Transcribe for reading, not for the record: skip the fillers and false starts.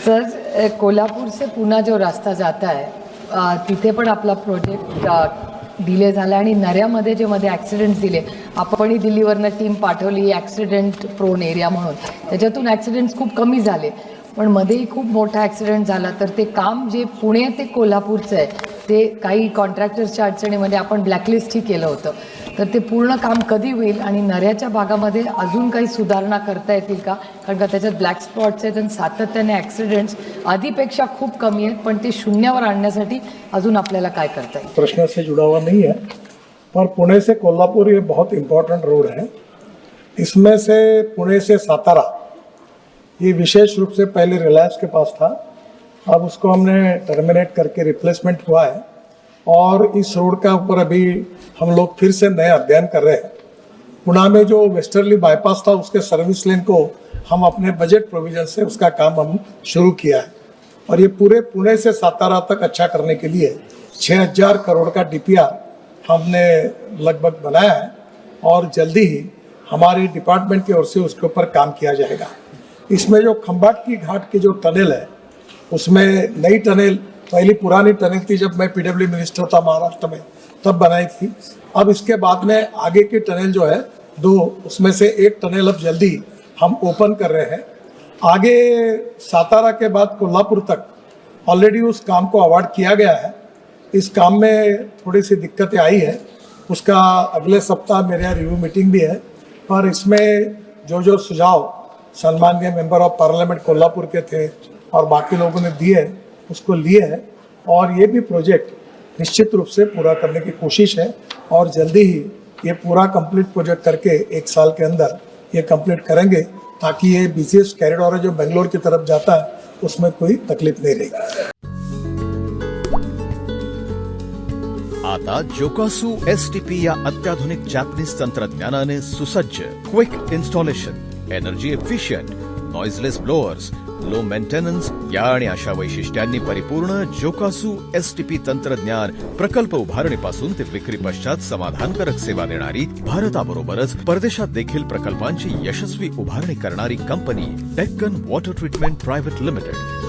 Sir, Kolhapur से पुणे जो रास्ता जाता है तिथे पण आपला प्रोजेक्ट डिले झाला आणि नऱ्यामध्ये जे मध्ये ॲक्सिडेंट्स दिले, आपणही दिल्लीवरनं टीम पाठवली ॲक्सिडेंट प्रोन एरिया म्हणून, त्याच्यातून ॲक्सिडेंट्स खूप कमी झाले. पण मध्येही खूप मोठा ॲक्सिडेंट झाला. तर ते काम जे पुणे ते कोल्हापूरचं आहे ते काही कॉन्ट्रॅक्टर्सच्या अडचणीमध्ये आपण ब्लॅकलिस्टही केलं होतं. तर ते पूर्ण काम कधी होईल आणि नऱ्याच्या भागामध्ये अजून काही सुधारणा करता येतील का? कारण का त्याच्यात ब्लॅक स्पॉट्स आहेत आणि सातत्याने ॲक्सिडेंट्स आधीपेक्षा खूप कमी आहेत, पण ते शून्यावर आणण्यासाठी अजून आपल्याला काय करता येईल? प्रश्न से जुड़ा हुआ नहीं है, पर पुणे से कोल्हापुर ये बहुत इम्पोर्टेंट रोड है. इसमें से पुणे से सातारा ये विशेष रूप से पहले रिलायंस के पास था, अब उसको हमने टर्मिनेट करके रिप्लेसमेंट हुआ है. और इस रोड का ऊपर अभी हम लोग फिर से नए अध्ययन कर रहे हैं. पुणे में जो वेस्टर्ली बाईपास था उसके सर्विस लेन को हम अपने बजट प्रोविजन से उसका काम हम शुरू किया है. और ये पूरे पुणे से सातारा तक अच्छा करने के लिए 6000 करोड़ का DPR हमने लगभग बनाया है और जल्दी ही हमारे डिपार्टमेंट की ओर से उसके ऊपर काम किया जाएगा. इसमें जो खंबाट की घाट की जो टनल है उसमें नई टनल, पहली पुरानी टनल थी जब मैं PW मिनिस्टर था महाराष्ट्र में, तब बनाई थी. अब इसके बाद में आगे की टनल जो है 2, उसमें से एक टनल अब जल्दी हम ओपन कर रहे हैं. आगे सातारा के बाद कोल्हापुर तक ऑलरेडी उस काम को अवार्ड किया गया है. इस काम में थोड़ी सी दिक्कतें आई है, उसका अगले सप्ताह मेरे यहाँ रिव्यू मीटिंग भी है. पर इसमें जो जो सुझाव सम्माननीय मेंबर ऑफ पार्लियामेंट कोल्हापुर के थे और बाकी लोगों ने दिए उसको लिए हैं और ये भी प्रोजेक्ट निश्चित रूप से पूरा करने की कोशिश है. और जल्दी ही ये पूरा कंप्लीट प्रोजेक्ट करके 1 साल के अंदर ये कंप्लीट करेंगे ताकि ये बिजिएस्ट कॉरिडोर है जो बेंगलोर की तरफ जाता है उसमें कोई तकलीफ नहीं रहेगी. आता जोकासू STP या अत्याधुनिक जॅपनीज तंत्रज्ञानाने सुसज्ज, quick installation, energy efficient, noiseless blowers, low maintenance या आणि अशा वैशिष्ट्यांनी परिपूर्ण जोकासू STP तंत्रज्ञान प्रकल्प उभारणीपासून ते विक्री पश्चात समाधानकारक सेवा देणारी, भारताबरोबरच परदेशात देखील प्रकल्पांची यशस्वी उभारणी करणारी company Deccan water treatment private limited.